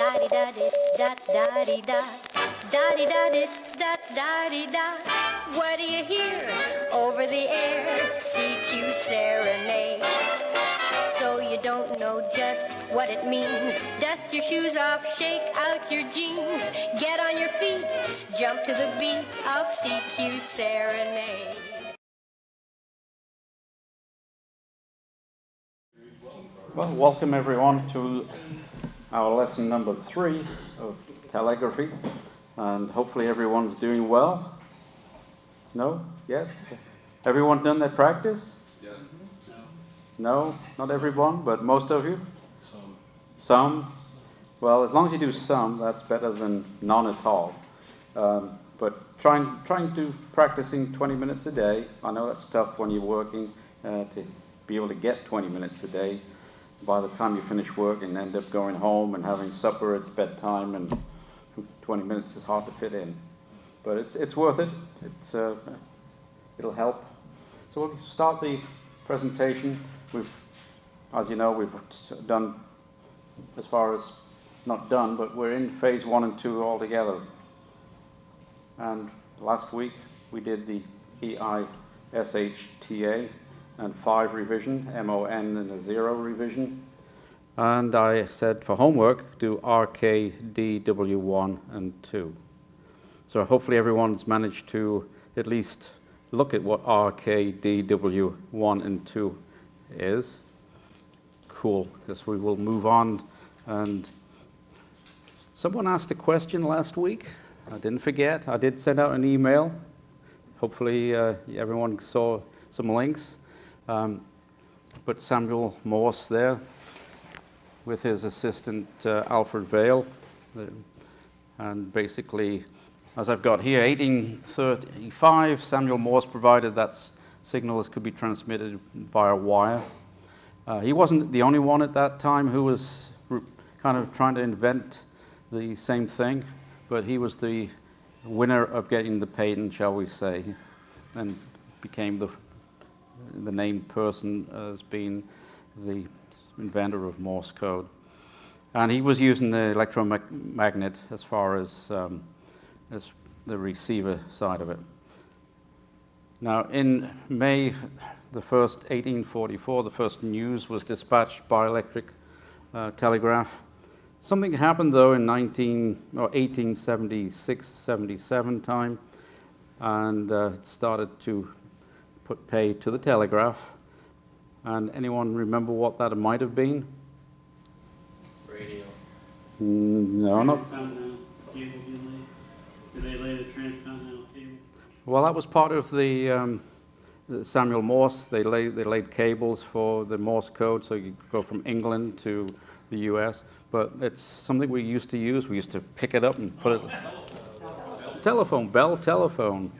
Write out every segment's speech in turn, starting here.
Da-di-da-di-da-da-di-da. Da-di-da-di-da-da-di-da. What do you hear over the air? CQ serenade. So you don't know just what it means. Dust your shoes off, shake out your jeans. Get on your feet, jump to the beat of CQ serenade. Well, welcome everyone to our lesson number 3 of telegraphy, and hopefully everyone's doing well. No? Yes? Everyone done their practice? Yeah. No, not everyone, but most of you? Some? Well, as long as you do some, that's better than none at all. But trying to practicing 20 minutes a day. I know that's tough when you're working to be able to get 20 minutes a day. By the time you finish work and end up going home and having supper, it's bedtime, and 20 minutes is hard to fit in. But it's worth it. It'll help. So we'll start the presentation. As you know, we've done, as far as not done, but we're in phase 1 and 2 altogether. And last week we did the EISHTA and 5 revision, MON and a 0 revision. And I said for homework, do RKDW1 and 2. So hopefully everyone's managed to at least look at what RKDW1 and 2 is. Cool, because we will move on. And someone asked a question last week. I didn't forget. I did send out an email. Hopefully everyone saw some links. Put Samuel Morse there with his assistant Alfred Vail. And basically, as I've got here, 1835, Samuel Morse provided that signals could be transmitted via wire. He wasn't the only one at that time who was kind of trying to invent the same thing, but he was the winner of getting the patent, shall we say, and became the named person as being the inventor of Morse code. And he was using the electromagnet as far as the receiver side of it. Now, in May the 1st, 1844, the first news was dispatched by electric telegraph. Something happened, though, in 1876-77 time, and it started to put pay to the telegraph. And anyone remember what that might have been? Radio. No, not. Transcontinental cable being laid? Did they lay the transcontinental cable? Well, that was part of the Samuel Morse. They laid cables for the Morse code, so you could go from England to the U.S. But it's something we used to use. We used to pick it up and put it. Telephone, Bell telephone.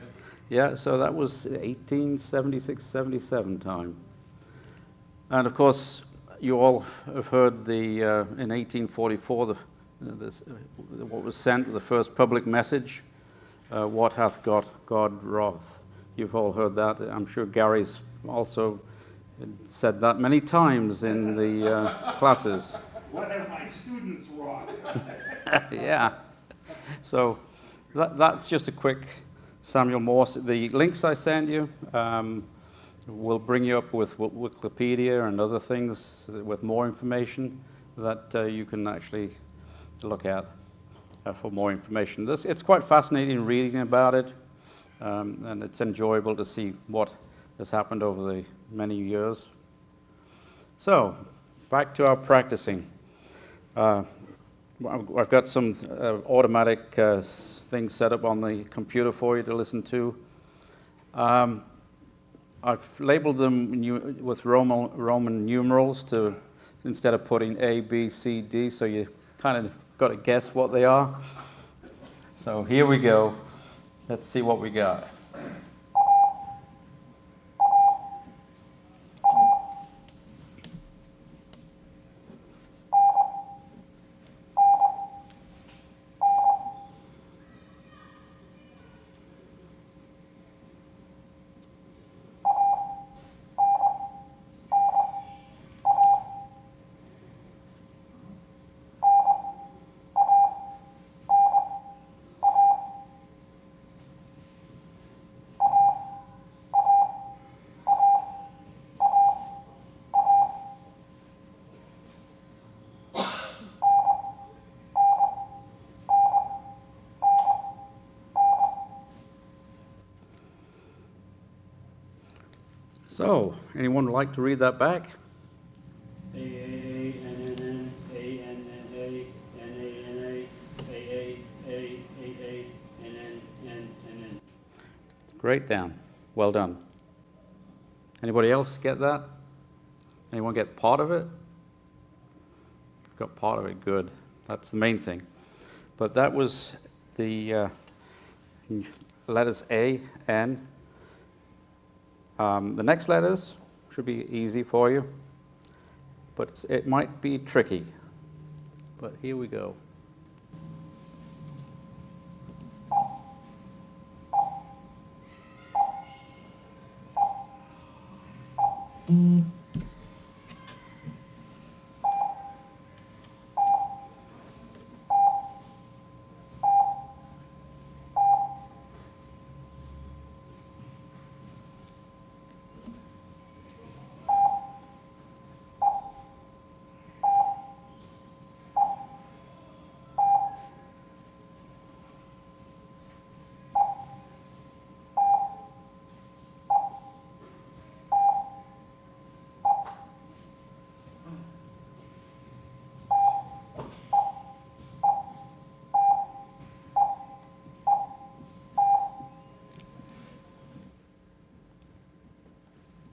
Yeah, so that was 1876-77 time. And of course, you all have heard in 1844, what was sent, the first public message, what hath got God wroth. You've all heard that. I'm sure Gary's also said that many times in the classes. What have my students wrought? Yeah. So that's just a quick Samuel Morse. The links I sent you will bring you up with Wikipedia and other things with more information that you can actually look at for more information. It's quite fascinating reading about it, and it's enjoyable to see what has happened over the many years. So, back to our practicing. I've got some automatic things set up on the computer for you to listen to. I've labeled them with Roman numerals instead of putting A, B, C, D, so you kind of got to guess what they are. So here we go. Let's see what we got. So, anyone would like to read that back? A, N, N, A, N, N, A, N, A, N, A, A, N, N, N, N. Great, Dan. Well done. Anybody else get that? Anyone get part of it? Got part of it, good. That's the main thing. But that was the letters A, N. The next letters should be easy for you, but it might be tricky. But here we go.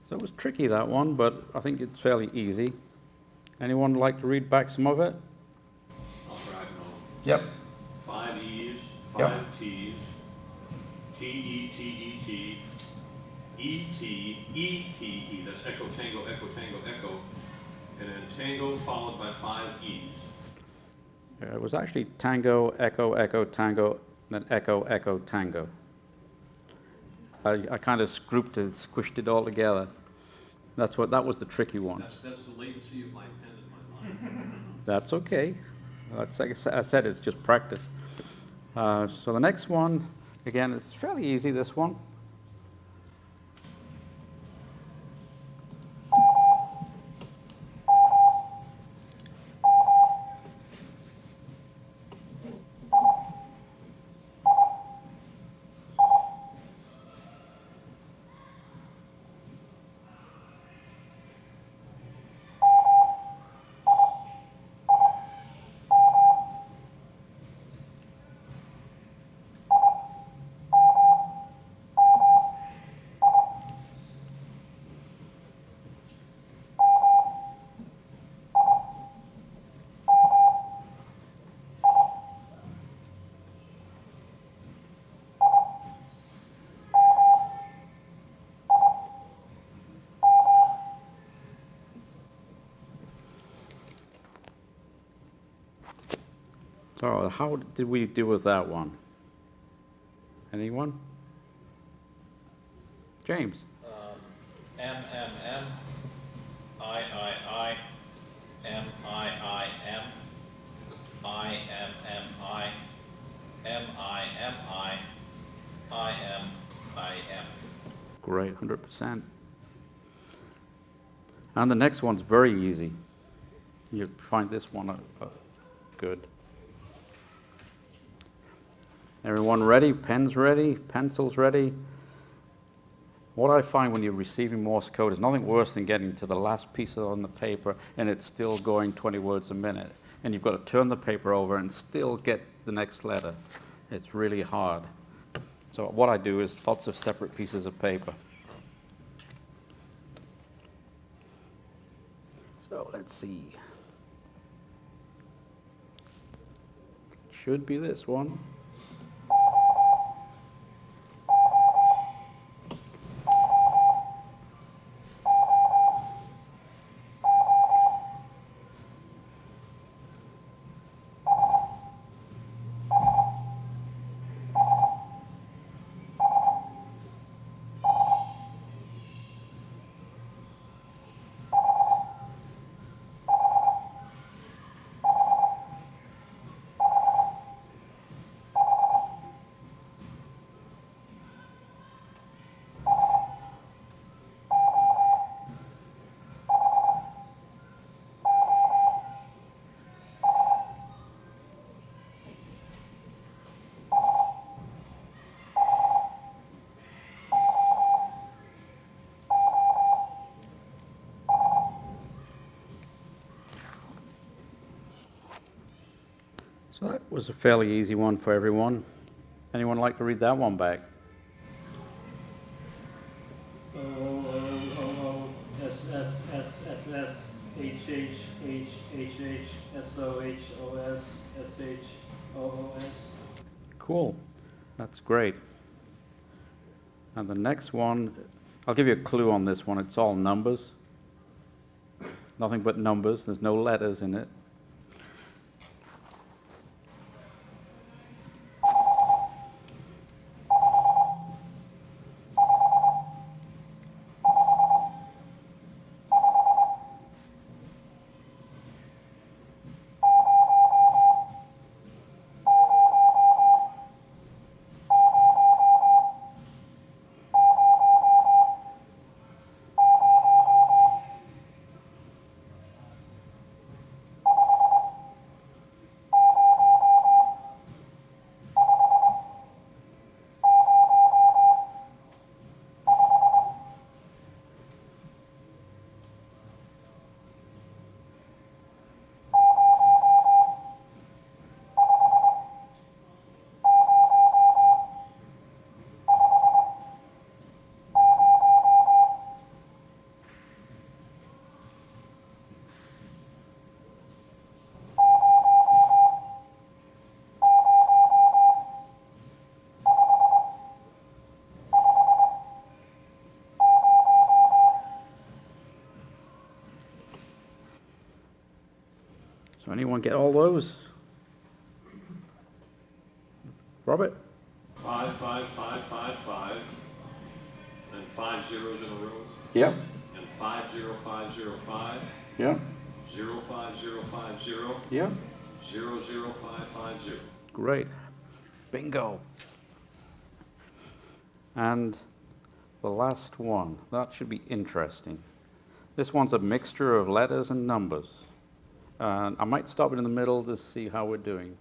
So it was tricky, that one, but I think it's fairly easy. Anyone like to read back some of it? I'll try to know. Yep. 5 E's, Yep. 5 T's, T, E, that's echo, tango, echo, tango, echo, and then tango followed by 5 E's. It was actually tango, echo, echo, tango, then echo, echo, tango. I kind of squished it all together. That was the tricky one. That's the latency of my pen and my mind. That's okay. That's, like I said, it's just practice. So the next one, again, is fairly easy, this one. So how did we do with that one? Anyone? James? M, I, M, I, M, I, M. Great, 100%. And the next one's very easy. You find this one good. Everyone ready? Pens ready? Pencils ready? What I find when you're receiving Morse code is nothing worse than getting to the last piece on the paper and it's still going 20 words a minute. And you've got to turn the paper over and still get the next letter. It's really hard. So what I do is lots of separate pieces of paper. So let's see. Should be this one. So that was a fairly easy one for everyone. Anyone like to read that one back? O, O, S, S, S, S, S, H, H, H, H, H, S, O, H, O, S, S, H, O, O, S. Cool. That's great. And the next one, I'll give you a clue on this one. It's all numbers. Nothing but numbers. There's no letters in it. So anyone get all those? Robert? 5, 5, 5, 5, 5, and 5 zeros in a row, Yep. and 5, 0, 5, 0, 5, Yep. 0, 5, 0, 5, 0, Yep. 0, 0, 5, 5, 0. Great. Bingo. And the last one, that should be interesting. This one's a mixture of letters and numbers. I might stop it in the middle to see how we're doing.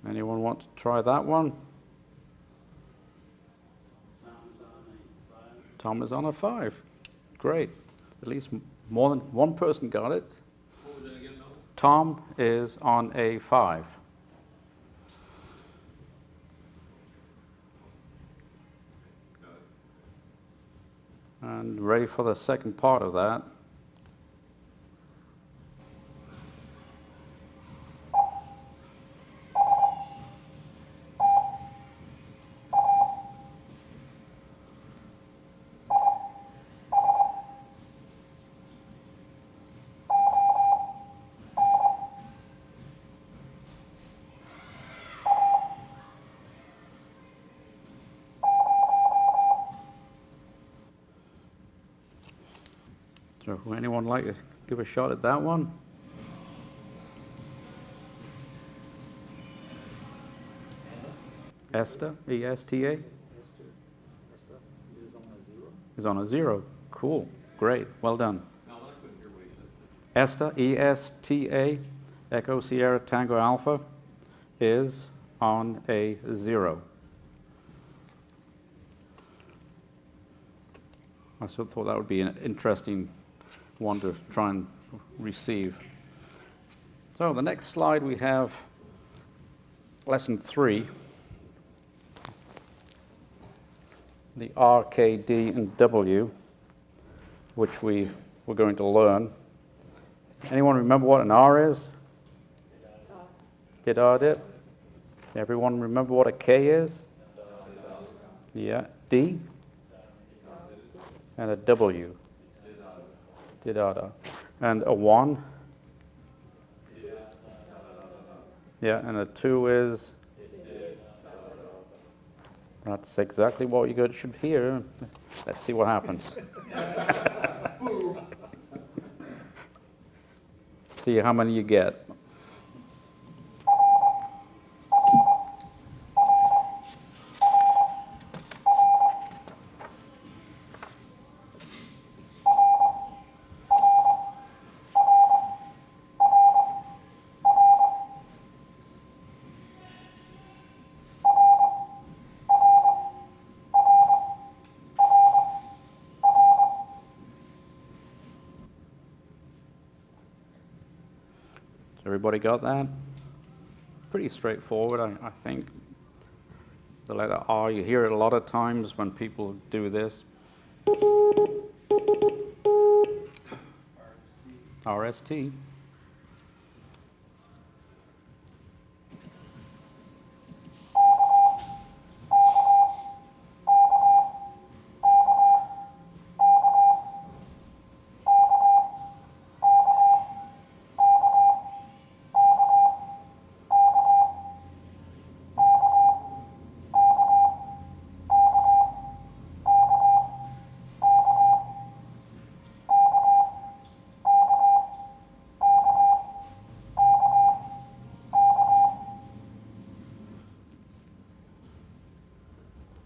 Anyone want to try that one? Tom is on a 5. Great. At least more than one person got it. What was it again, Mel? Tom is on a 5. Got it. And ready for the second part of that. So would anyone like to give a shot at that one? Esther, E-S-T-A? Esther is on a 0. Is on a 0. Cool. Great. Well done. Mel, I couldn't hear what you said. Esther, E-S-T-A, Echo Sierra Tango Alpha, is on a 0. I sort of thought that would be an interesting one to try and receive. So the next slide we have lesson 3, the R, K, D, and W, which we were going to learn. Anyone remember what an R is? Guitar dip. Everyone remember what a K is? Yeah. D? And a W. Didada. And a 1? Yeah, and a 2 is? That's exactly what you should hear. Let's see what happens. See how many you get. Everybody got that? Pretty straightforward, I think. The letter R, you hear it a lot of times when people do this. RST.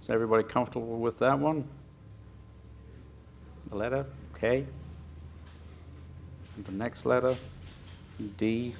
Is everybody comfortable with that one? The letter K. The next letter D.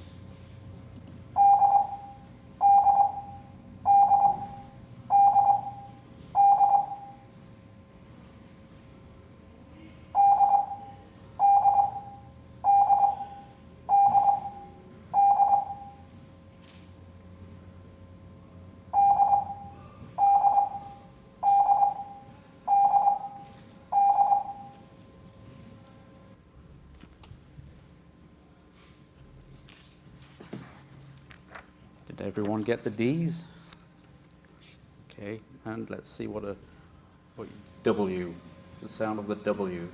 Did everyone get the D's? Okay, and let's see what W, the sound of the W.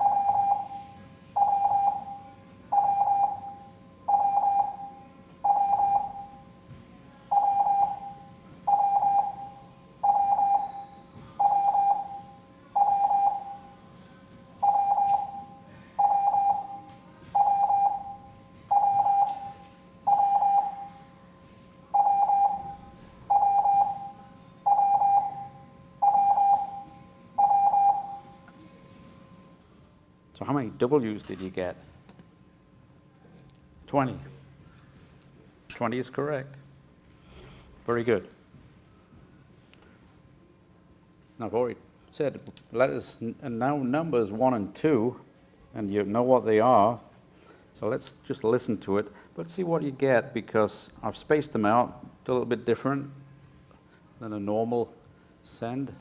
So how many W's did you get? 20. 20 is correct. Very good. Now I've already said letters and now numbers 1 and 2, and you know what they are. So let's just listen to it, but see what you get, because I've spaced them out a little bit different than a normal send.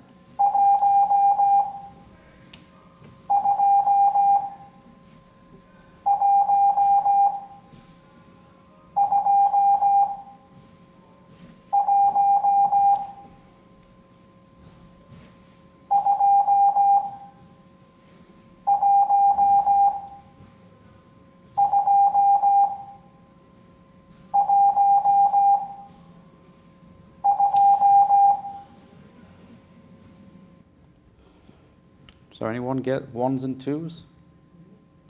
So anyone get 1s and 2s?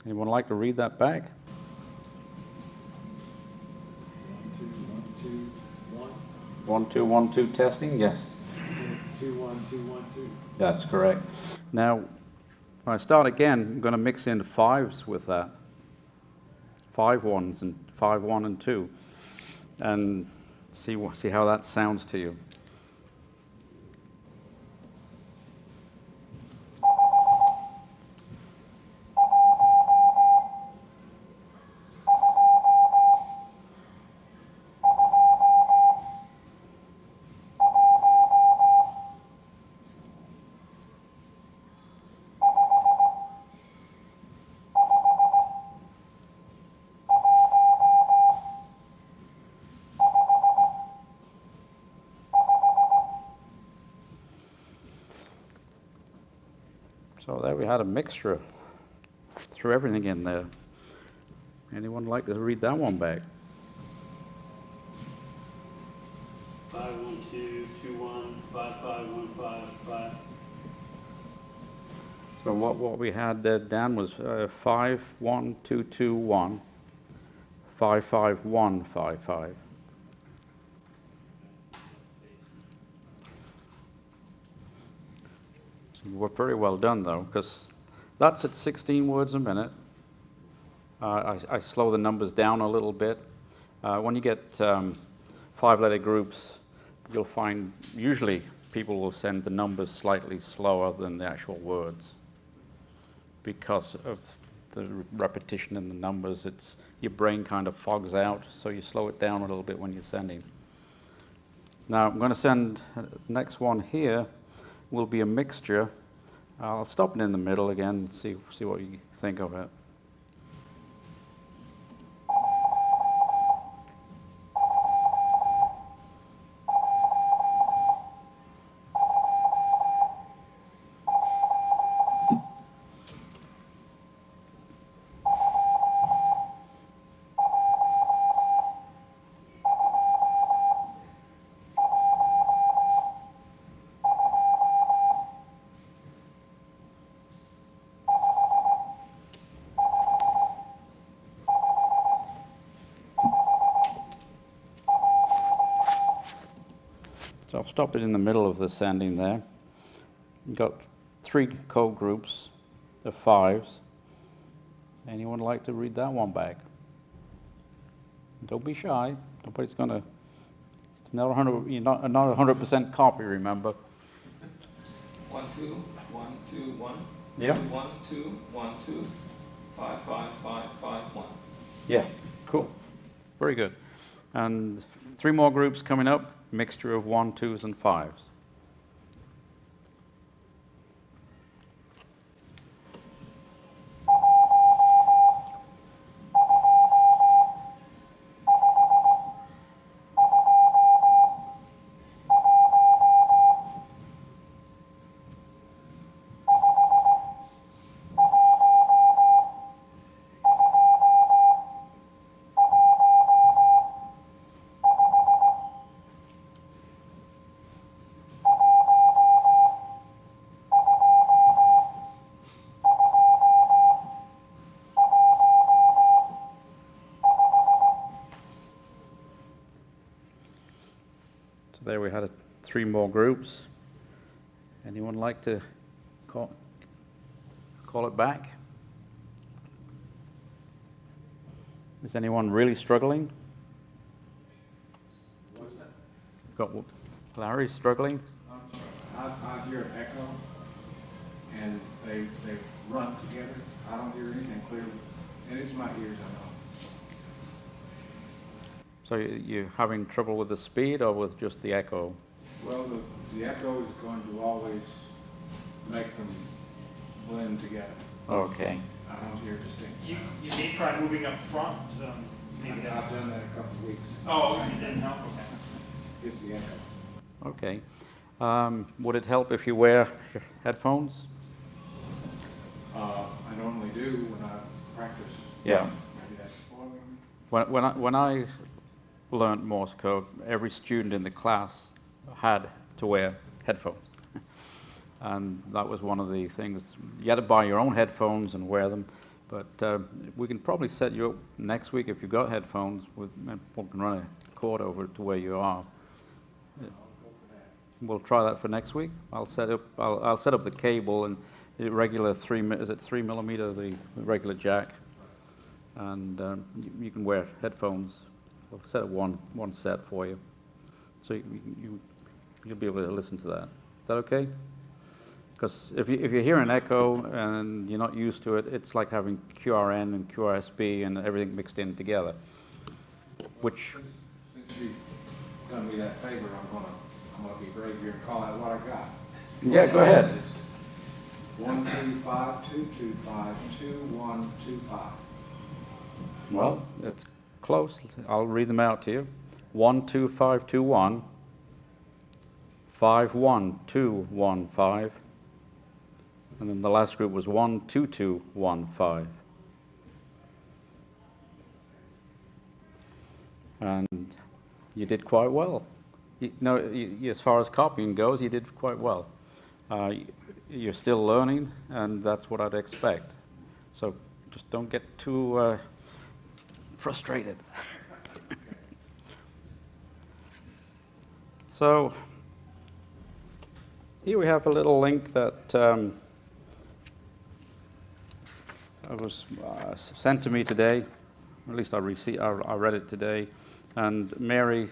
Anyone like to read that back? 1, 2, 1, 2 testing, yes. 2, 1, 2, 1, 2. That's correct. Now, when I start again, I'm going to mix in 5s with that. 5 1s and 5, 1 and 2. And see how that sounds to you. So there we had a mixture. Threw everything in there. Anyone like to read that one back? 5, 1, 2, 2, 1, 5, 5, 1, 5, 5. So what we had there, Dan, was 5, 1, 2, 2, 1, 5, 5, 1, 5, 5. We're very well done, though, because that's at 16 words a minute. I slow the numbers down a little bit. When you get 5-letter groups, you'll find usually people will send the numbers slightly slower than the actual words because of the repetition in the numbers. Your brain kind of fogs out, so you slow it down a little bit when you're sending. Now I'm going to send the next one here will be a mixture. I'll stop it in the middle again and see what you think of it. So I'll stop it in the middle of the sending there. You've got 3 code groups of 5s. Anyone like to read that one back? Don't be shy. Nobody's going to. It's not 100. You're not 100% copy. Remember. 1 2 1 2 1. Yeah. 1 2 1 2 5 5 5 5 1. Yeah. Cool. Very good. And 3 more groups coming up. Mixture of 1, 2s, and 5s. There we had 3 more groups. Anyone like to call it back? Is anyone really struggling? What is that? Got Larry struggling? I'm sorry. I hear an echo, and they run together. I don't hear anything clearly, and it's my ears, I know. So you're having trouble with the speed or with just the echo? Well, the echo is going to always make them blend together. Okay. I don't hear distinct. You may try moving up front, maybe I've that. done that a couple of weeks. Oh, it didn't help, okay. It's the echo. Okay. Would it help if you wear your headphones? I normally do when I practice. Yeah. Maybe that's spoiling me. When I learned Morse code, every student in the class had to wear headphones. And that was one of the things. You had to buy your own headphones and wear them. But we can probably set you up next week if you've got headphones. We can run a cord over to where you are. We'll try that for next week. I'll set up the cable and the regular 3 millimeter, the regular jack, and you can wear headphones. We'll set up one set for you, so you'll be able to listen to that. Is that okay? Because if you hear an echo and you're not used to it, it's like having QRN and QRSB and everything mixed in together. Which, Since you've done me that favor, I'm gonna be brave here and call out what I got. yeah, go ahead. 1 2 5 2 2 5 2 1 2 5. Well, it's close. I'll read them out to you. 1 2 5 2 1, 5 1 2 1 5, and then the last group was 1 2 2 1 5. And you did quite well. As far as copying goes, you did quite well. You're still learning, and that's what I'd expect. So just don't get too frustrated. So here we have a little link that was sent to me today. At least I read it today, and Mary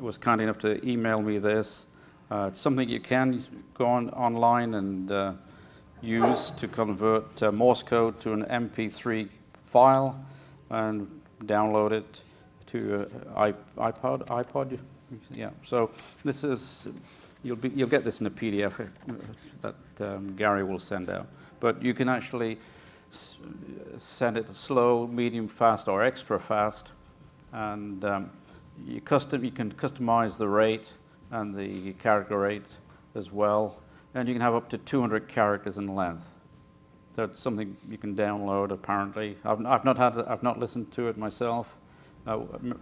was kind enough to email me this. It's something you can go online and use to convert Morse code to an MP3 file and download it to iPod. Yeah. So this is you'll get this in a PDF that Gary will send out. But you can actually send it slow, medium, fast, or extra fast, and you can customize the rate and the character rate as well, and you can have up to 200 characters in length. So it's something you can download. Apparently, I've not listened to it myself.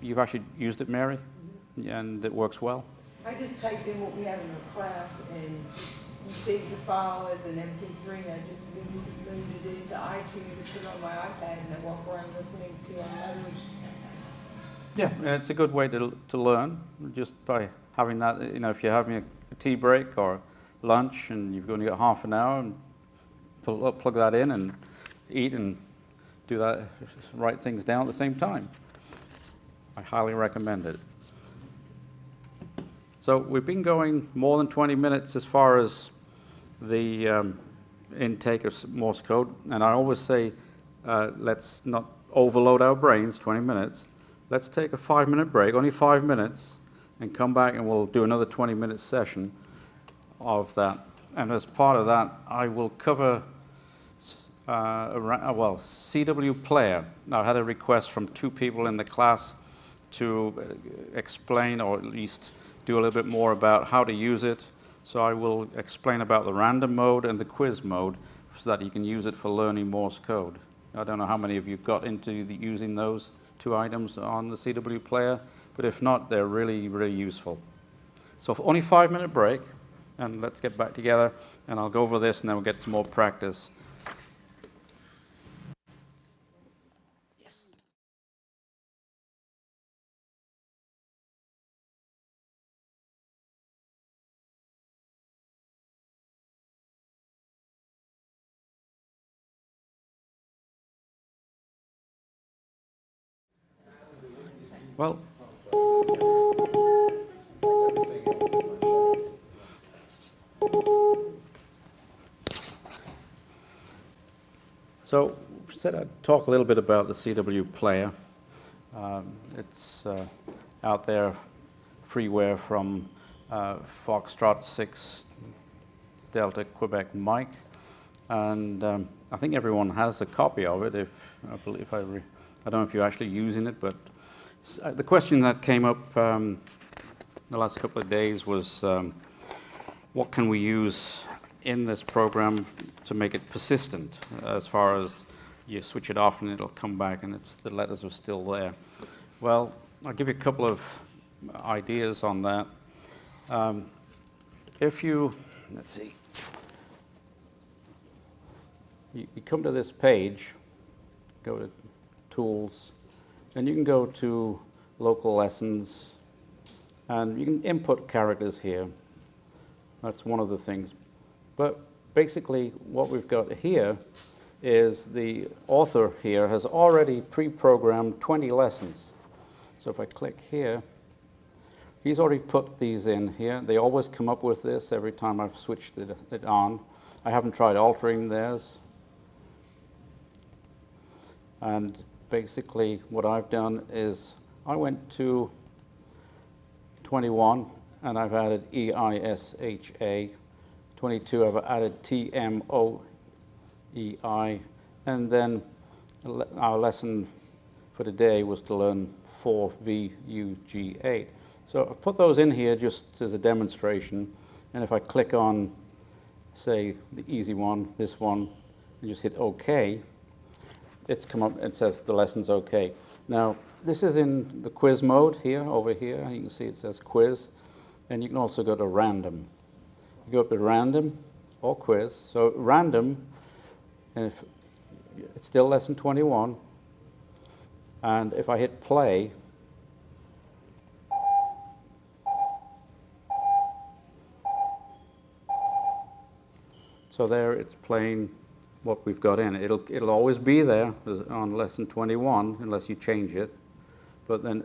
You've actually used it, Mary, and it works well. I just typed in what we had in our class, and you saved the file as an MP3, and I just loaded it into iTunes and put it on my iPad, and I walk around listening to others. Yeah, it's a good way to learn, just by having that. You know, if you're having a tea break or lunch and you've only got half an hour, and plug that in and eat and do that, write things down at the same time. I highly recommend it. So we've been going more than 20 minutes as far as the intake of Morse code, and I always say let's not overload our brains. 20 minutes. Let's take a 5-minute break, only 5 minutes, and come back and we'll do another 20-minute session of that. And as part of that, I will cover CW Player. I had a request from 2 people in the class to explain, or at least do a little bit more about how to use it. So I will explain about the random mode and the quiz mode so that you can use it for learning Morse code. I don't know how many of you got into using those 2 items on the CW Player, but if not, they're really, really useful. So only 5-minute break, and let's get back together, and I'll go over this, and then we'll get some more practice. Well, so said I'd talk a little bit about the CW Player. It's out there, freeware from Foxtrot 6 Delta Quebec Mike, and I think everyone has a copy of it. I don't know if you're actually using it, but the question that came up the last couple of days was what can we use in this program to make it persistent, as far as you switch it off and it'll come back and the letters are still there. Well, I'll give you a couple of ideas on that. If you, let's see, you come to this page, go to Tools, and you can go to Local Lessons, and you can input characters here. That's one of the things. But basically, what we've got here is the author here has already pre-programmed 20 lessons. So if I click here, he's already put these in here. They always come up with this every time I've switched it on. I haven't tried altering theirs. And basically, what I've done is I went to 21, and I've added EISHA. 22, I've added TMOEI. And then our lesson for today was to learn 4VUG8. So I've put those in here just as a demonstration. And if I click on, say, the easy one, this one, and just hit OK, it's come up, it says the lesson's OK. Now, this is in the quiz mode here, over here. You can see it says quiz. And you can also go to random. You go up to random or quiz. So random, and if it's still lesson 21. And if I hit play, so there it's playing what we've got in. It'll always be there on lesson 21 unless you change it. But then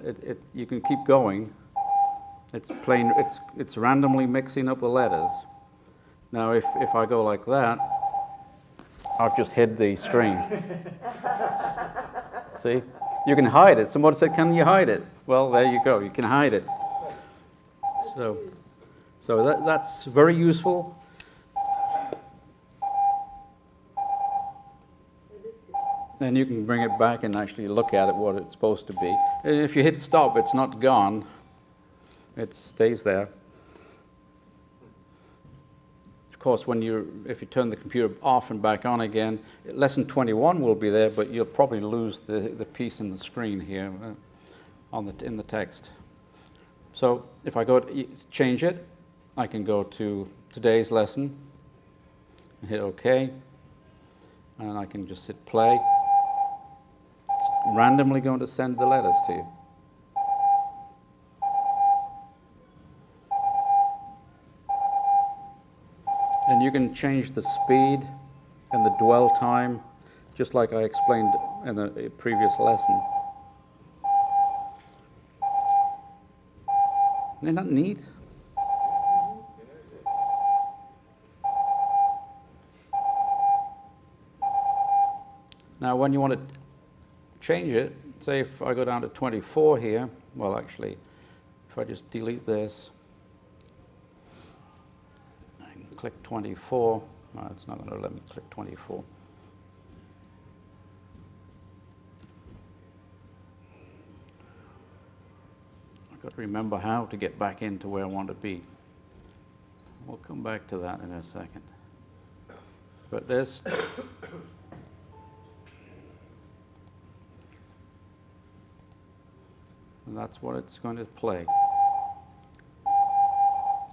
you can keep going. It's playing. It's randomly mixing up the letters. Now, if I go like that, I've just hid the screen. See? You can hide it. Somebody said, can you hide it? Well, there you go. You can hide it. So that's very useful. Then you can bring it back and actually look at it, what it's supposed to be. And if you hit stop, it's not gone. It stays there. Of course, if you turn the computer off and back on again, lesson 21 will be there, but you'll probably lose the piece in the screen here in the text. So if I go to change it, I can go to today's lesson and hit OK, and I can just hit play. It's randomly going to send the letters to you. And you can change the speed and the dwell time, just like I explained in the previous lesson. Isn't that neat? Now, when you want to change it, say if I go down to 24 here, well, actually, if I just delete this, click 24. It's not going to let me click 24. I've got to remember how to get back into where I want to be. We'll come back to that in a second. But this, and that's what it's going to play.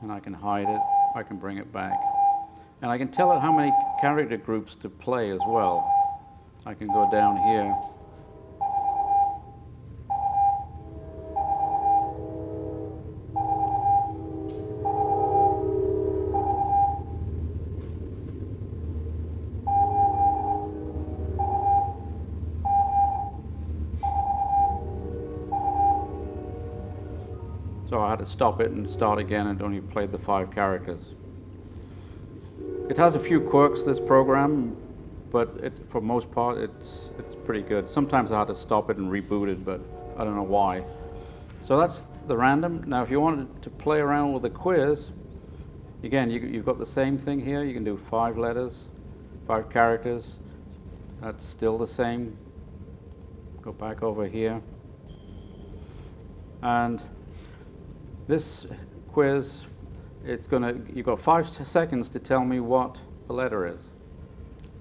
And I can hide it. I can bring it back. And I can tell it how many character groups to play as well. I can go down here. So I had to stop it and start again and only played the 5 characters. It has a few quirks, this program, but for most part it's pretty good. Sometimes I had to stop it and reboot it, but I don't know why. So that's the random. Now if you wanted to play around with the quiz, again you've got the same thing here. You can do 5 letters, 5 characters. That's still the same. Go back over here. And this quiz, you've got 5 seconds to tell me what the letter is.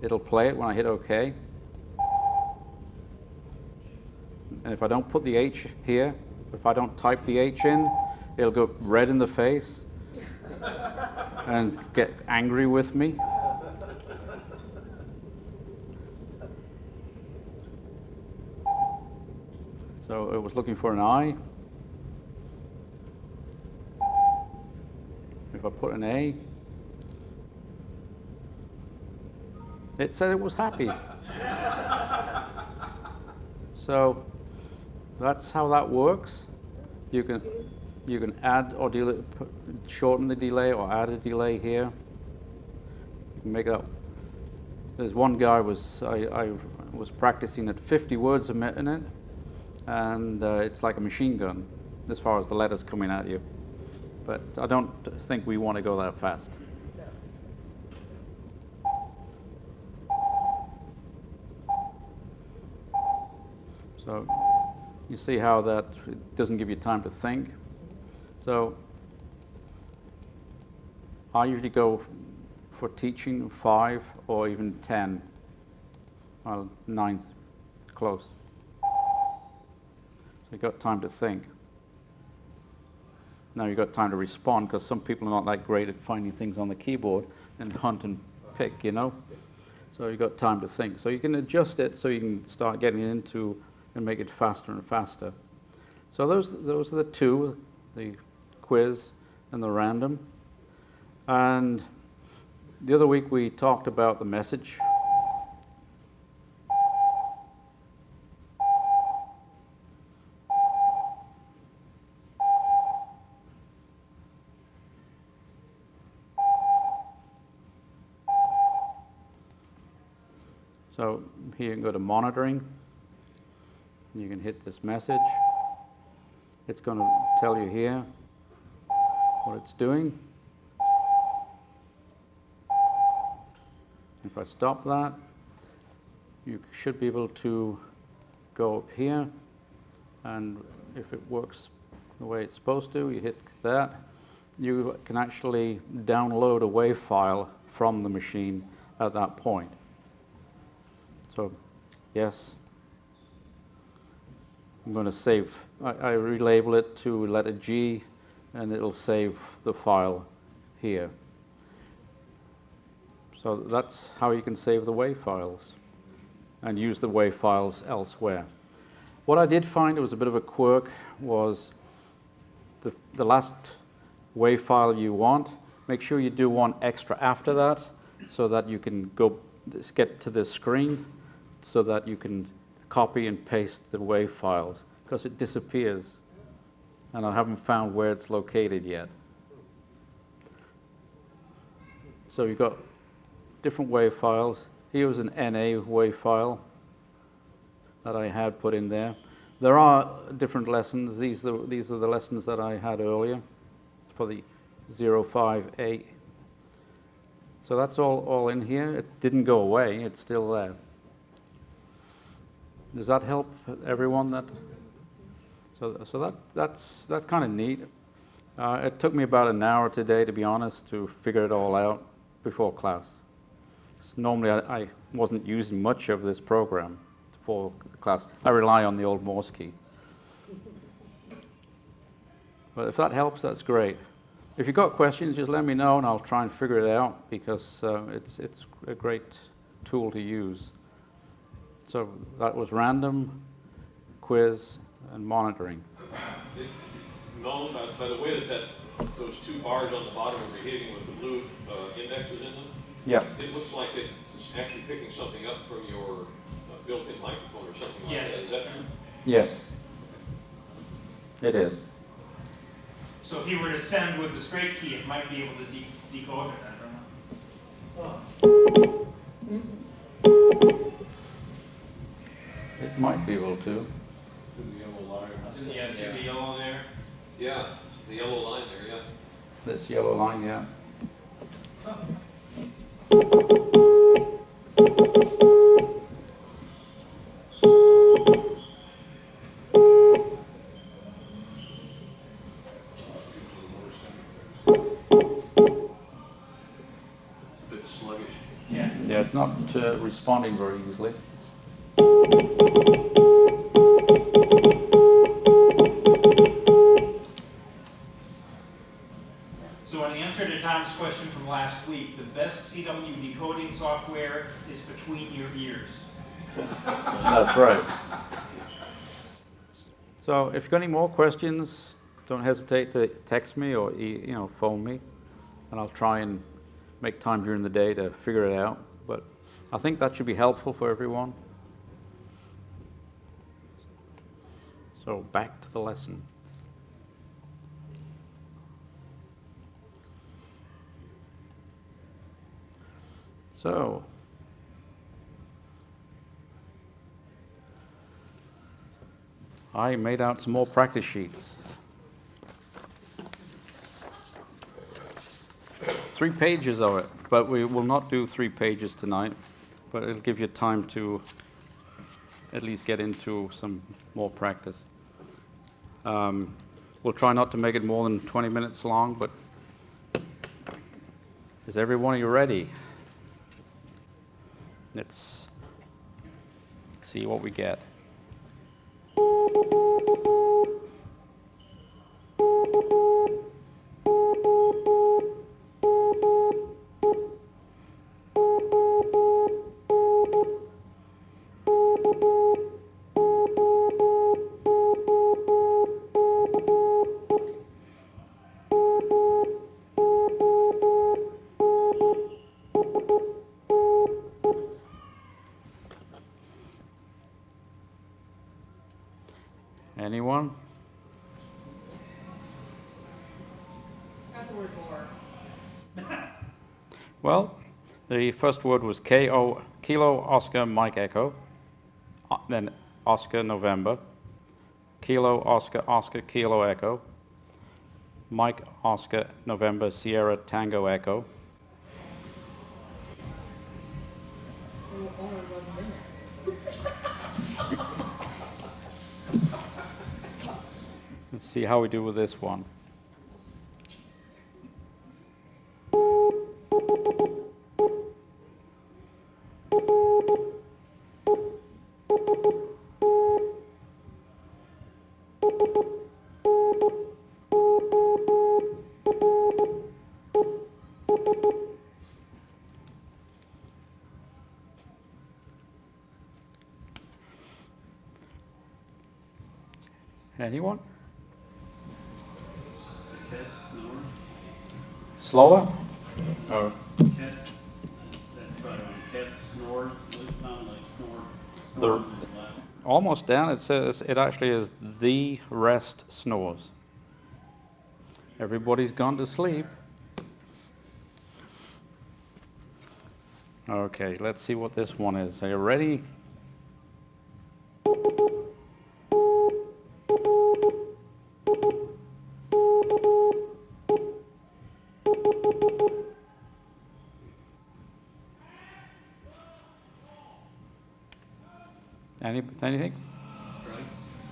It'll play it when I hit OK. And if I don't put the H here, if I don't type the H in, it'll go red in the face and get angry with me. So it was looking for an I. If I put an A, it said it was happy. So that's how that works. You can add or shorten the delay or add a delay here. You can make that. There's one guy I was practicing at 50 words a minute, and it's like a machine gun as far as the letters coming at you. But I don't think we want to go that fast. So you see how that doesn't give you time to think. So I usually go for teaching 5 or even 10. Well, 9's close. So you've got time to think. Now you've got time to respond, because some people are not that great at finding things on the keyboard and hunt and pick, you know. So you've got time to think. So you can adjust it so you can start getting into and make it faster and faster. So those are the 2, the quiz and the random. And the other week we talked about the message. So here you can go to monitoring. You can hit this message. It's going to tell you here what it's doing. If I stop that, you should be able to go up here, and if it works the way it's supposed to, you hit that. You can actually download a WAV file from the machine at that point. So, yes. I'm going to save. I relabel it to letter G, and it'll save the file here. So that's how you can save the WAV files and use the WAV files elsewhere. What I did find, it was a bit of a quirk, was the last WAV file you want, make sure you do one extra after that so that you can get to this screen so that you can copy and paste the WAV files, because it disappears and I haven't found where it's located yet. So you've got different WAV files. Here was an NA WAV file that I had put in there. There are different lessons. These are the lessons that I had earlier for the 05A. So that's all in here. It didn't go away. It's still there. Does that help everyone? So that's kind of neat. It took me about an hour today, to be honest, to figure it all out before class. Normally I wasn't using much of this program for the class. I rely on the old Morse key. But if that helps, that's great. If you've got questions, just let me know and I'll try and figure it out, because it's a great tool to use. So that was random, quiz, and monitoring. Nolan, by the way that those two bars on the bottom are behaving with the blue indexes in them, Yeah. it looks like it's actually picking something up from your built-in microphone or something like Yes. that. Is that true? Yes. It is. So if you were to send with the straight key, it might be able to decode it, I don't know. It might be able to. It's in the yellow line. Yeah, see the yellow there? Yeah, the yellow line there, yeah. This yellow line, yeah. It's a bit sluggish. Yeah. Yeah, it's not responding very easily. So in answer to Tom's question from last week, the best CW decoding software is between your ears. That's right. So if you've got any more questions, don't hesitate to text me or phone me, and I'll try and make time during the day to figure it out. But I think that should be helpful for everyone. So back to the lesson. So, I made out some more practice sheets. 3 pages of it, but we will not do 3 pages tonight, but it'll give you time to at least get into some more practice. We'll try not to make it more than 20 minutes long, but is every one of you ready? Let's see what we get. Anyone? Got the word more. Well, the first word was K-O-R-E. Kilo Oscar Mike Echo, then Oscar November, Kilo Oscar Oscar Kilo Echo, Mike Oscar November Sierra Tango Echo, Only 1 minute. let's see how we do with this one. Anyone? Cat, snore, Slower? Oh. cat, that's right on, cat snore, those sound like snore. The- Snores is loud. Almost down. It says it actually is the rest snores. Everybody's gone to sleep. Okay, let's see what this one is. Are you ready? Anything?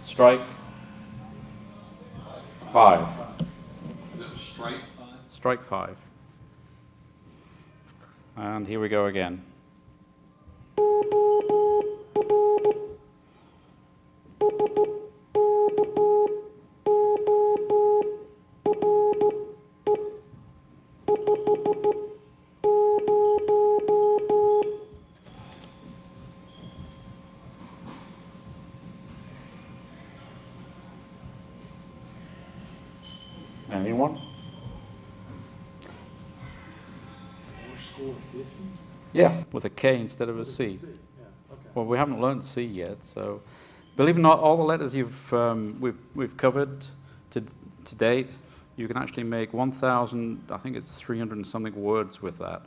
Strike. 5. Is that a strike? Strike 5. And here we go again. Anyone? Score 50? Yeah, with a K instead of a C. Yeah, okay. Well, we haven't learned C yet, so believe it or not, all the letters we've covered to date, you can actually make 1,000, I think it's 300 and something words with that.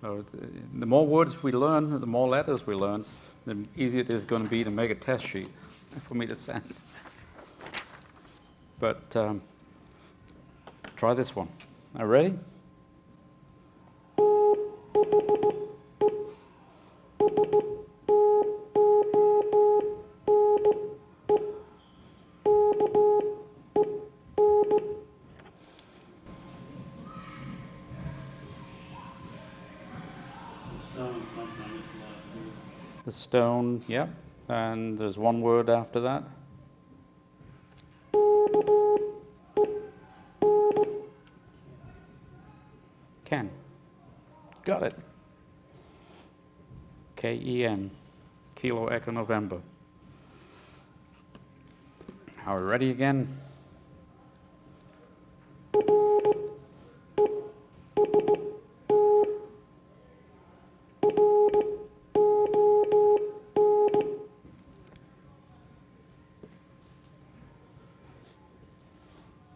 So the more words we learn, the more letters we learn, the easier it is going to be to make a test sheet for me to send. But try this one. Are you ready? Stone, something is loud. The stone, yep. And there's one word after that. Ken. Got it. K-E-N. Kilo Echo November. Are we ready again?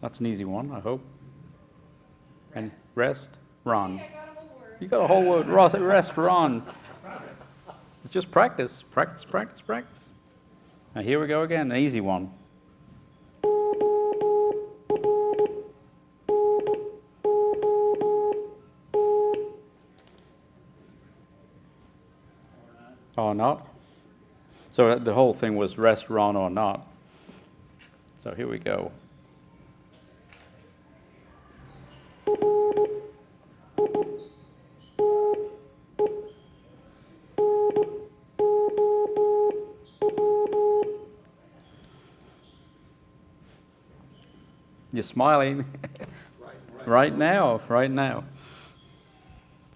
That's an easy one, I hope. And rest, run. You got a whole word. Rest, run. It's just practice, practice, practice, practice. Now here we go again, an easy one. Or not. So the whole thing was rest, run, or not. So here we go. You're smiling. Right now, right now.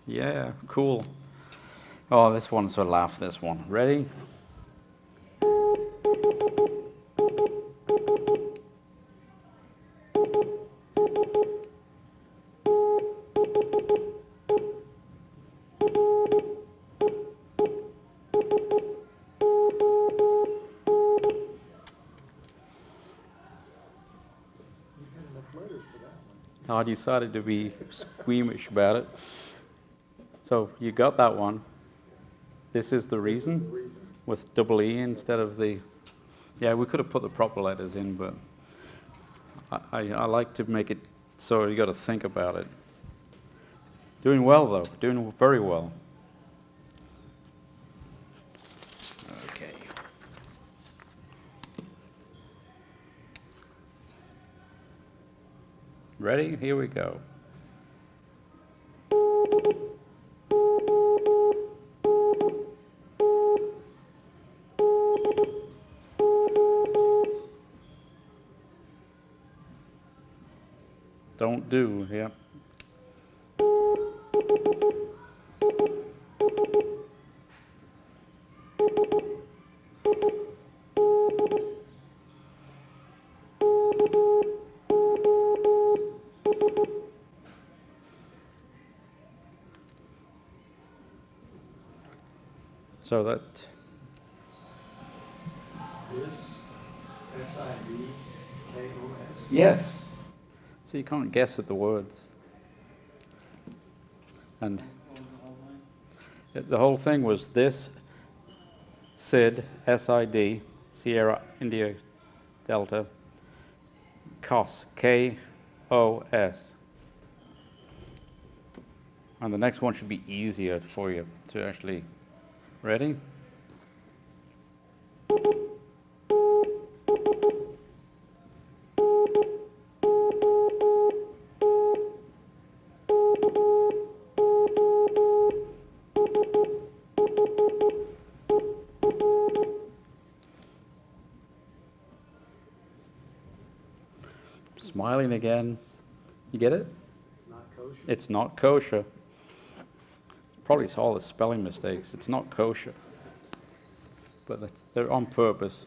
Yeah, cool. Oh, this one's a laugh, this one. Ready? I decided to be squeamish about it. So you got that one. This is the reason with double E instead of the. Yeah, we could have put the proper letters in, but I like to make it so you got to think about it. Doing well though, doing very well. Okay. Ready? Here we go. Don't do, yeah. So that, This, SIDKOS? yes. So you can't guess at the words. And the whole thing was this, SID, SID, Sierra India Delta, KOS, KOS. And the next one should be easier for you to actually. Ready? Smiling again. You get it? It's not kosher. It's not kosher. Probably it's all the spelling mistakes. It's not kosher. But they're on purpose.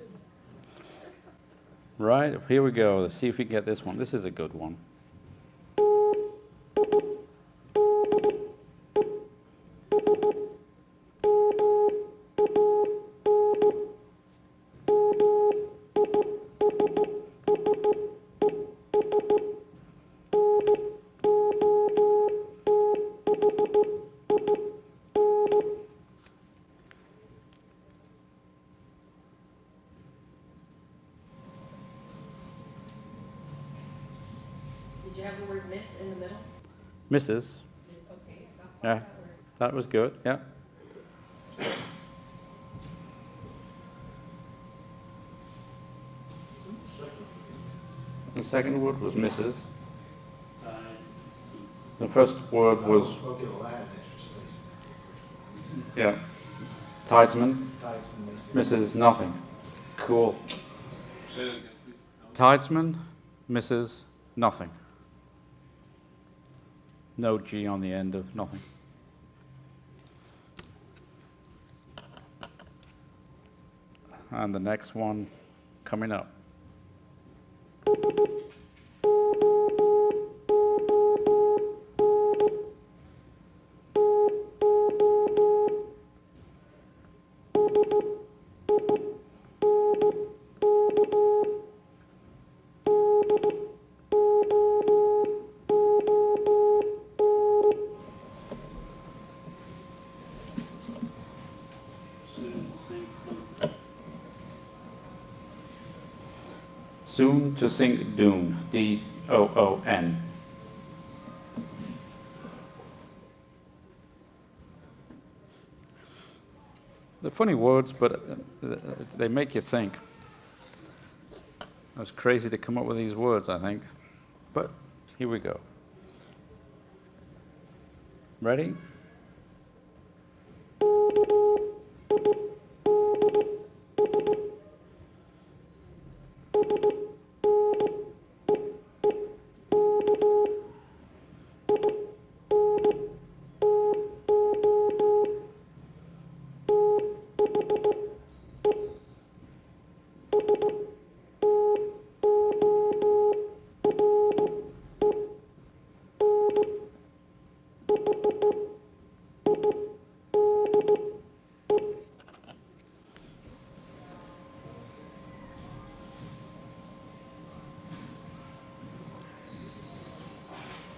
Right, here we go. Let's see if we can get this one. This is a good one. Did you have the word miss in the middle? Mrs. Okay. Yeah, that was good. Yeah. The second word was Mrs. The first word was, Okay, well, I had an extra space in there for the first one. yeah, Tidesman. Tidesman, Mrs. Nothing. Cool. Say that again, please. Tidesman, Mrs. Nothing. No G on the end of nothing. And the next one coming up. Soon to sink Doon, D-O-O-N. They're funny words, but they make you think. It was crazy to come up with these words, I think. But here we go. Ready?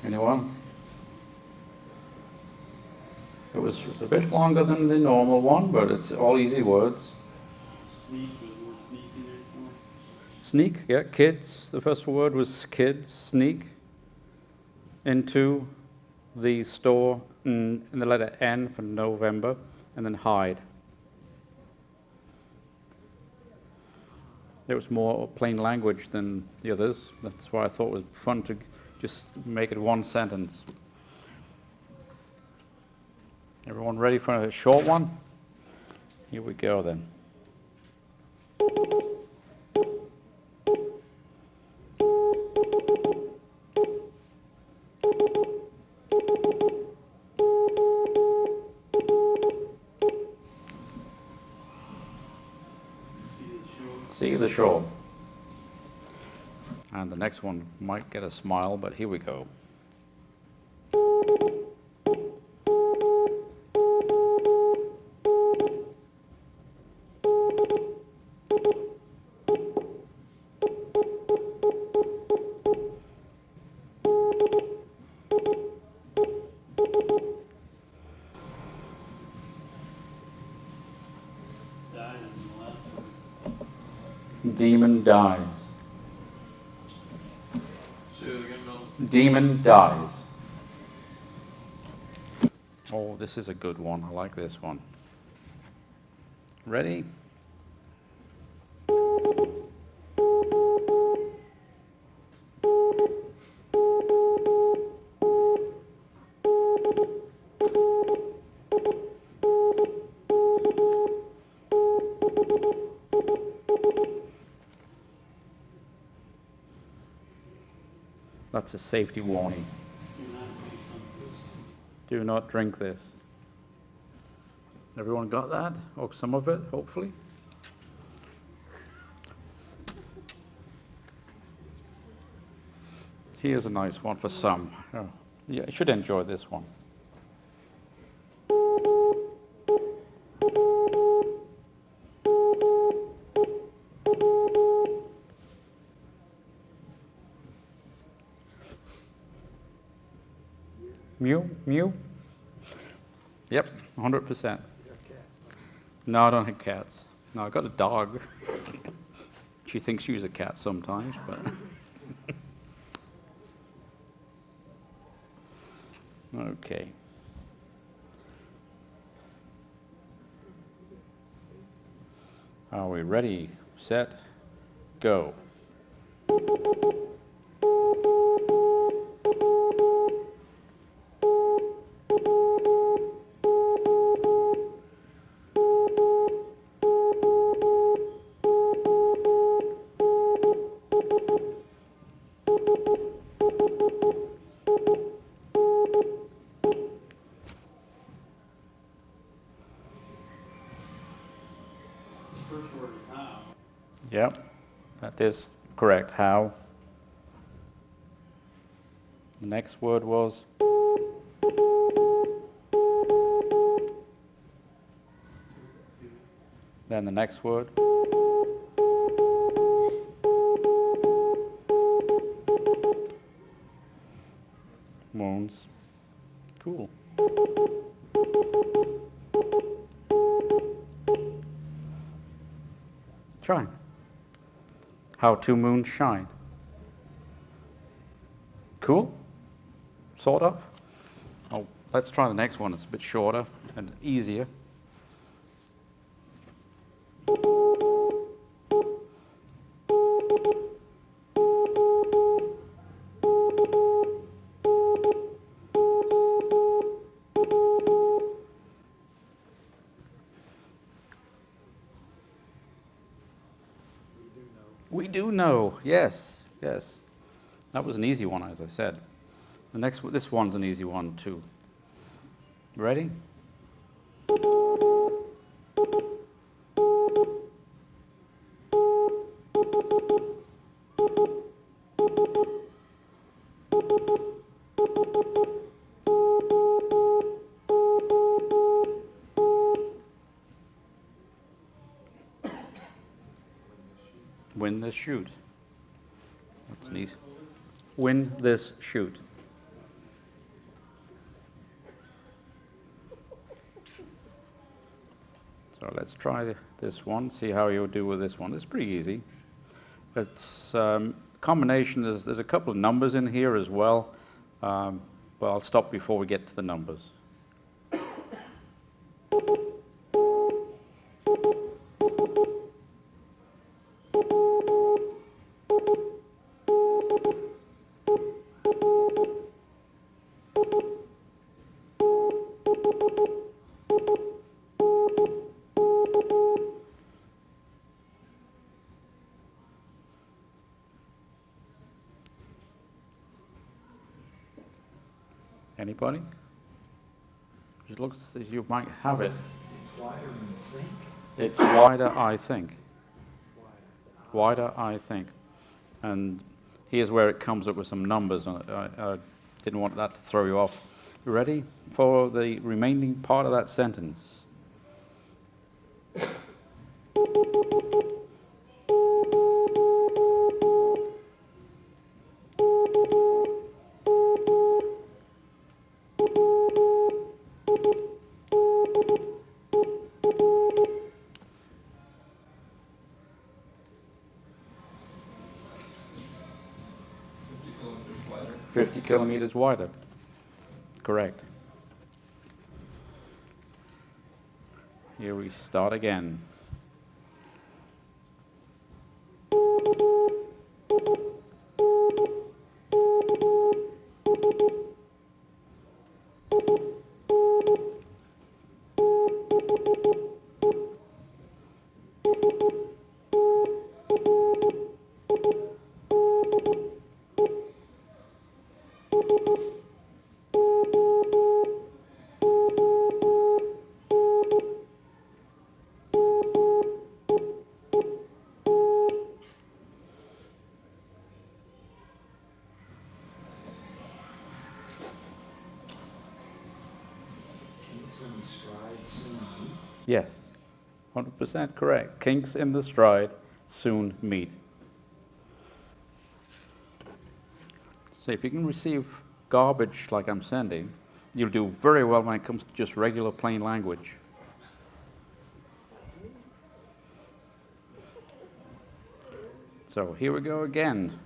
Anyone? It was a bit longer than the normal one, but it's all easy words. Sneak, was the word sneak in there somewhere? Sneak, yeah, kids. The first word was kids, sneak into the store, and the letter N for November, and then hide. It was more plain language than the others. That's why I thought it was fun to just make it one sentence. Everyone ready for a short one? Here we go then. See the shore. And the next one might get a smile, but here we go. Died in the last one. Demon dies. Say it again, Mel. Demon dies. Oh, this is a good one. I like this one. Ready? That's a safety warning. Do not drink this. Everyone got that? Or some of it, hopefully? Here's a nice one for some. Oh, yeah, you should enjoy this one. Mew, mew. Yep, 100%. No, I don't have cats. No, I got a dog. She thinks she's a cat sometimes, but. Okay. Are we ready, set, go? First word is how. Yep, that is correct. How? The next word was? Then the next word? Wounds. Cool. Try. How two moons shine. Cool? Sort of? Oh, let's try the next one. It's a bit shorter and easier. We do know, yes, yes. That was an easy one, as I said. This one's an easy one too. Ready? Win this shoot. That's neat. Win this shoot. So let's try this one, see how you'll do with this one. It's pretty easy. It's combination, there's a couple of numbers in here as well, but I'll stop before we get to the numbers. Anybody? It looks as you might have it. It's wider than sink. It's wider, I think. Wider. Wider, I think. And here's where it comes up with some numbers. I didn't want that to throw you off. You ready for the remaining part of that sentence? Wider. 50 kilometers wider. Correct. Here we start again. Kinks in the stride soon meet. Yes, 100% correct. Kinks in the stride soon meet. So if you can receive garbage like I'm sending, you'll do very well when it comes to just regular plain language. So here we go again.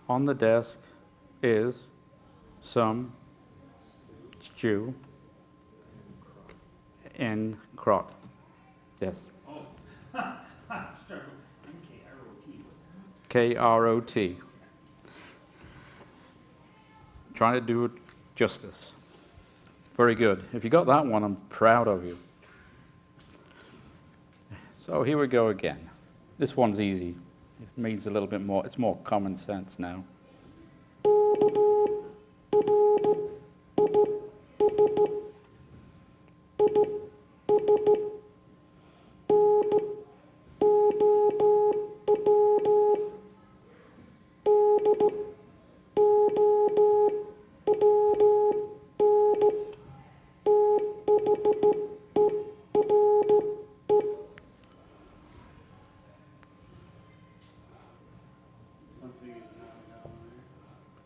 On the desk is some stew in crot. Yes. K-R-O-T. Trying to do it justice. Very good. If you got that one, I'm proud of you. So here we go again. This one's easy. It means a little bit more, it's more common sense now.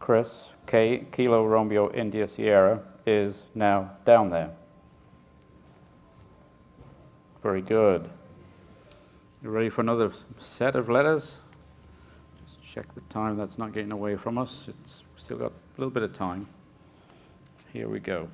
Chris, Kilo Romeo India Sierra, is now down there. Very good. You ready for another set of letters? Just check the time, that's not getting away from us. It's still got a little bit of time. Here we go.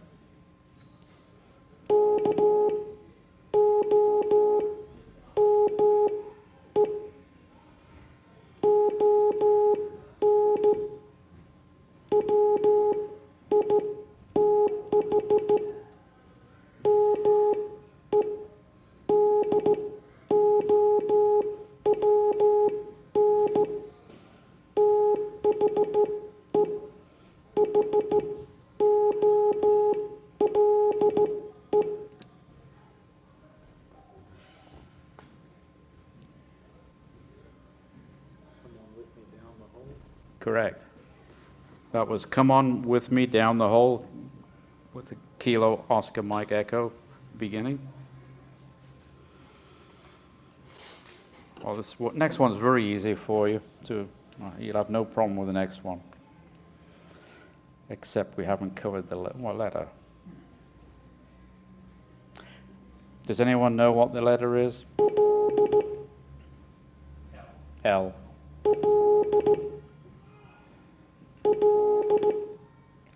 Correct. That was Come On With Me Down the Hole with the Kilo Oscar Mike Echo beginning. Well, this next one's very easy for you. You'll have no problem with the next one. Except we haven't covered the letter. Does anyone know what the letter is? L.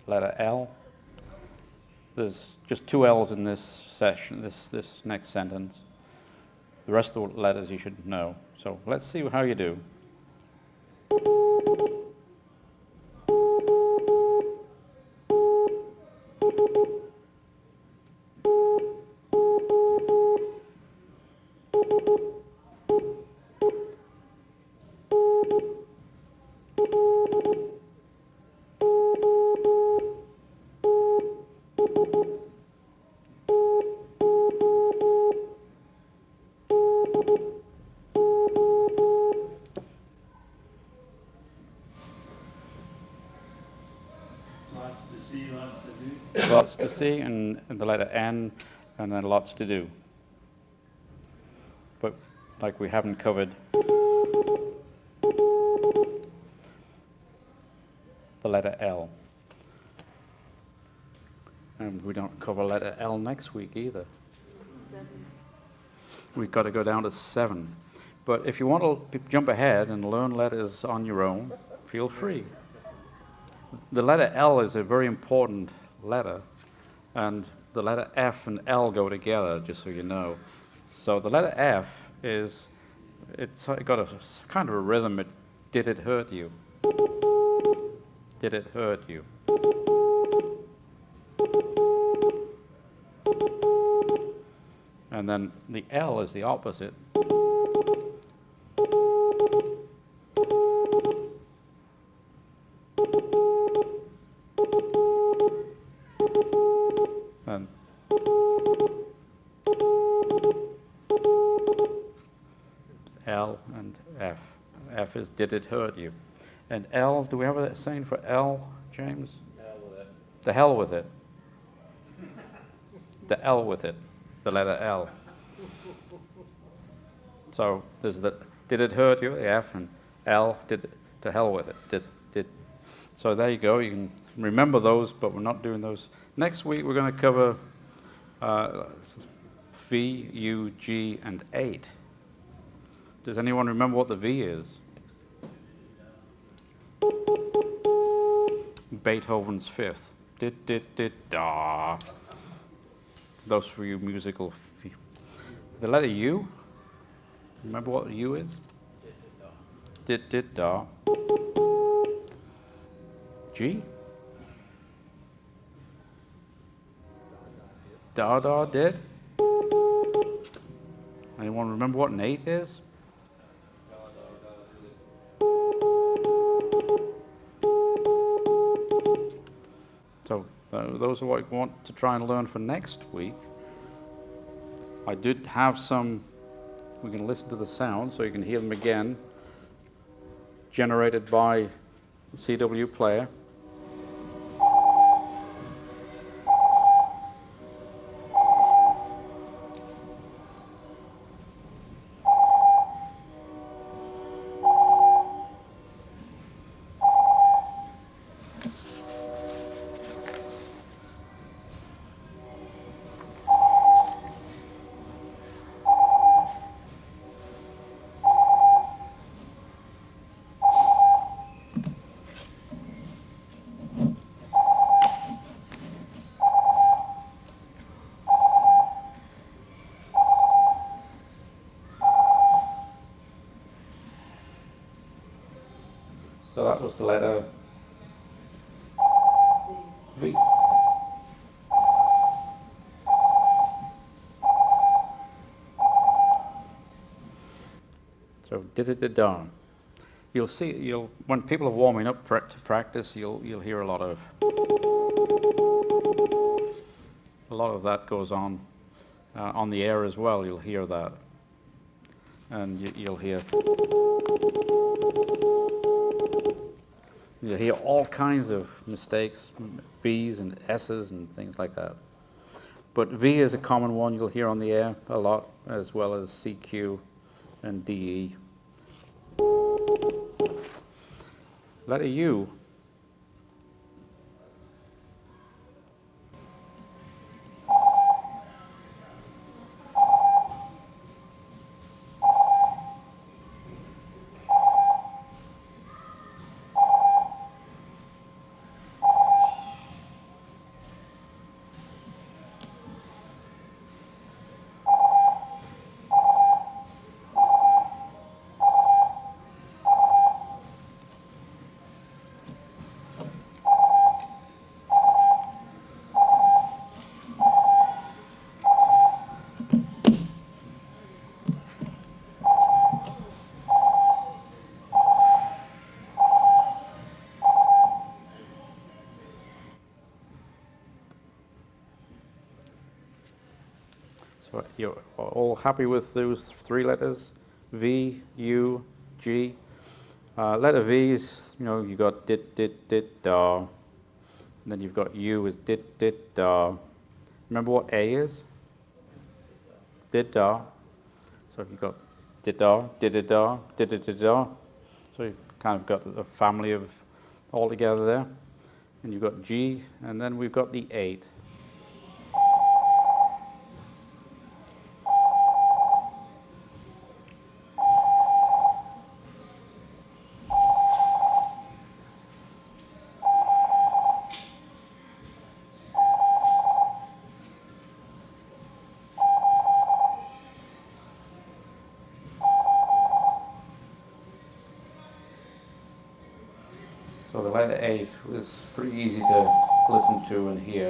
Letter L. There's just 2 L's in this session, this next sentence. The rest of the letters you should know. So let's see how you do. Lots to see, and the letter N, and then lots to do. But like we haven't covered the letter L. And we don't cover letter L next week either. 7. We've got to go down to 7. But if you want to jump ahead and learn letters on your own, feel free. The letter L is a very important letter, and the letter F and L go together, just so you know. So the letter F it's got a kind of a rhythm. Did it hurt you? Did it hurt you? And then the L is the opposite. And L and F. F is did it hurt you? And L, do we have a saying for L, James? Hell with it. The hell with it. The L with it. The letter L. So there's the did it hurt you? The F, and L, did it, to hell with it. Did. So there you go. You can remember those, but we're not doing those. Next week we're going to cover V, U, G, and 8. Does anyone remember what the V is? Beethoven's Fifth. Da. Those for you musical. The letter U. Remember what U is? Da. G. Da, did. Anyone remember what an 8 is? So those are what we want to try and learn for next week. I did have some, we can listen to the sound so you can hear them again, generated by the CW player. So that was the letter V. So did. You'll see. When people are warming up to practice, you'll hear a lot of that goes on the air as well. You'll hear that, and you'll hear. You hear all kinds of mistakes, V's and S's and things like that. But V is a common one you'll hear on the air a lot, as well as CQ and DE. Letter U. So you're all happy with those three letters? V, U, G. Letter V's, you got dit, dit, dit, da. And then you've got U is dit, dit, da. Remember what A is? Dit, da. So you've got dit, da, dit, dit, da, dit, dit, dit, da. So you've kind of got a family of all together there. And you've got G, and then we've got the 8. So the letter 8 was pretty easy to listen to and hear.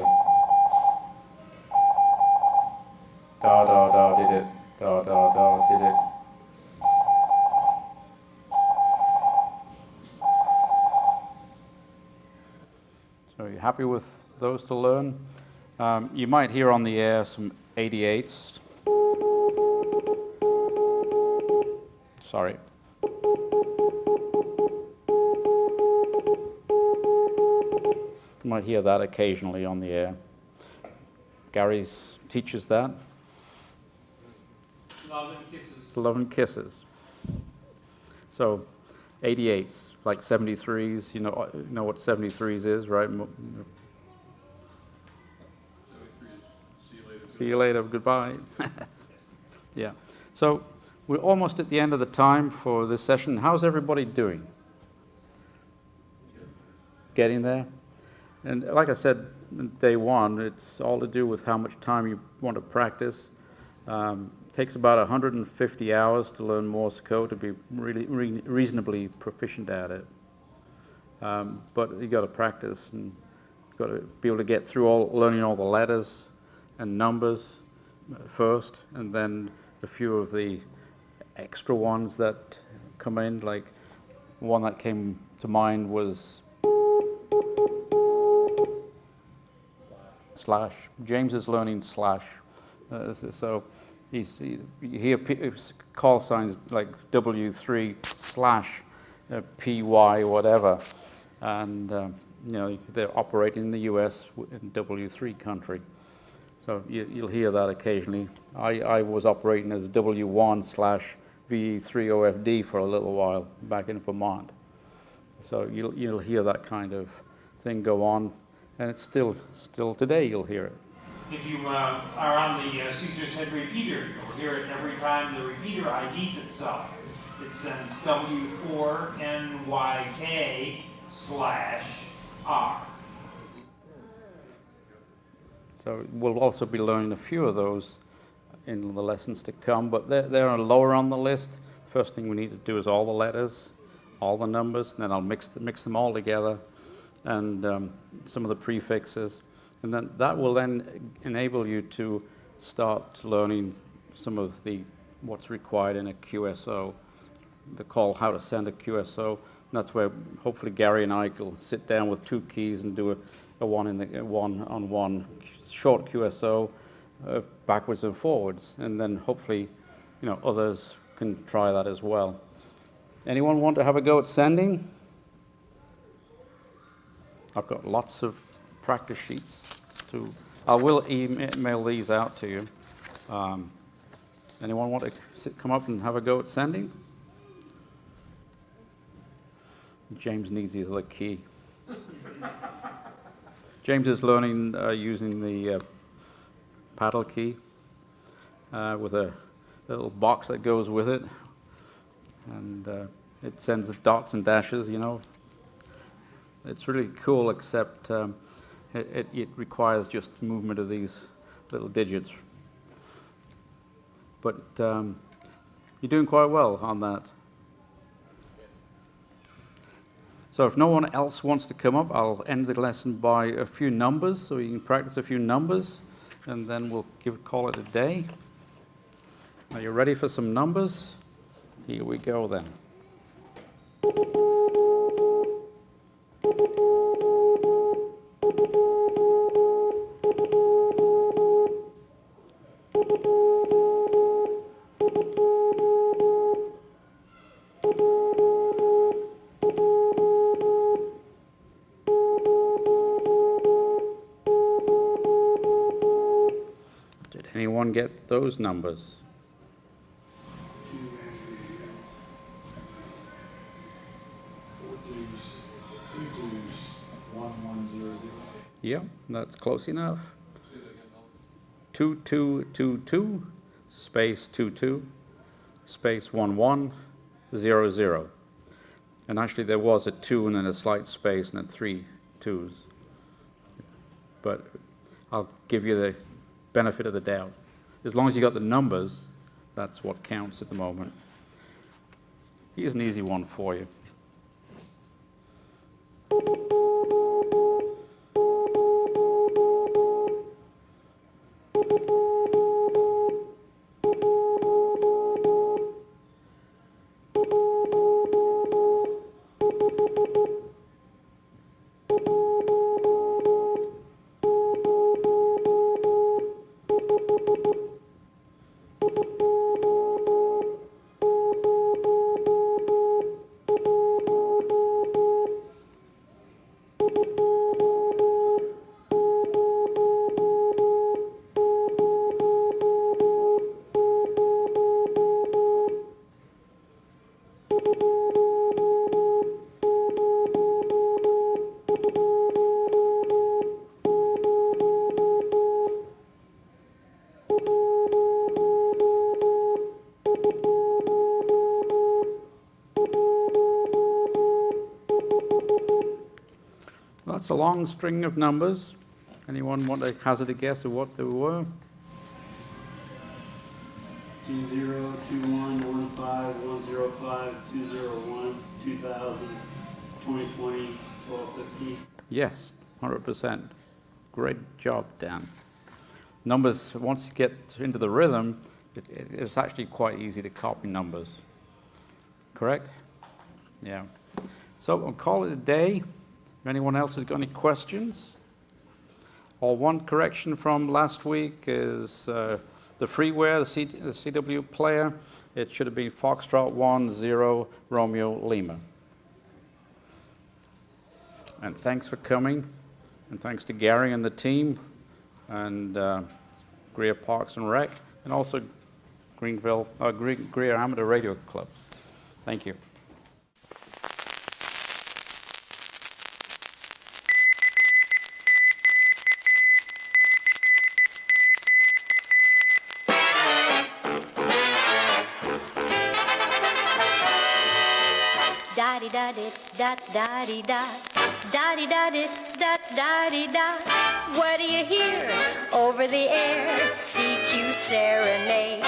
Da da da did it, da da da did it. So you're happy with those to learn? You might hear on the air some 88s. Sorry. You might hear that occasionally on the air. Gary's teaches that. Love and kisses. Love and kisses. So 88s, like 73s, you know what 73s is, right? 73 is see you later. See you later, goodbye. Yeah. So we're almost at the end of the time for this session. How's everybody doing? Getting there? And like I said, day one, it's all to do with how much time you want to practice. It takes about 150 hours to learn Morse code to be really reasonably proficient at it. But you got to practice, and you've got to be able to get through learning all the letters and numbers first, and then a few of the extra ones that come in. Like one that came to mind was slash. James is learning slash. So you hear call signs like W3 slash PY whatever, and they're operating in the US in W3 country. So you'll hear that occasionally. I was operating as W1 slash VE3OFD for a little while back in Vermont. So you'll hear that kind of thing go on. And it's still today you'll hear it. If you are on the Caesar's head repeater, you'll hear it every time the repeater IDs itself. It sends W4NYK/R. So we'll also be learning a few of those in the lessons to come, but they're lower on the list. First thing we need to do is all the letters, all the numbers, and then I'll mix them all together, and some of the prefixes, and then that will then enable you to start learning some of what's required in a QSO, the call how to send a QSO. And that's where hopefully Gary and I will sit down with 2 keys and do a one-on-one short QSO backwards and forwards, and then hopefully others can try that as well. Anyone want to have a go at sending? I've got lots of practice sheets. I will email these out to you. Anyone want to come up and have a go at sending? James needs his other key. James is learning using the paddle key with a little box that goes with it. And it sends the dots and dashes, you know. It's really cool, except it requires just movement of these little digits. But you're doing quite well on that. So if no one else wants to come up, I'll end the lesson by a few numbers, so you can practice a few numbers, and then we'll call it a day. Are you ready for some numbers? Here we go then. Did anyone get those numbers? 1100. Yeah, that's close enough. 2222 space 22 space 1100. And actually there was a 2 and then a slight space and then 3 2s. But I'll give you the benefit of the doubt. As long as you got the numbers, that's what counts at the moment. Here's an easy one for you. That's a long string of numbers. Anyone want to hazard a guess of what they were? 20, 21, 15, 105, 201, 2000, 2020, 1250. Yes, 100%. Great job, Dan. Numbers, once you get into the rhythm, it's actually quite easy to copy numbers. Correct? Yeah. So I'll call it a day. If anyone else has got any questions? One correction from last week is the freeware, the CW player. It should have been Foxtrot 10 Romeo Lima. And thanks for coming. And thanks to Gary and the team, and Greer Parks and Rec, and also Greer Amateur Radio Club. Thank you. Da-di-da-di-da-da-di-da, da-di-da-di-da-da-di-da. What do you hear over the air? CQ serenade.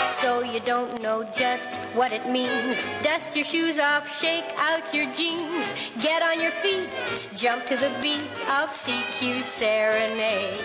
So you don't know just what it means. Dust your shoes off, shake out your jeans. Get on your feet, jump to the beat of CQ serenade.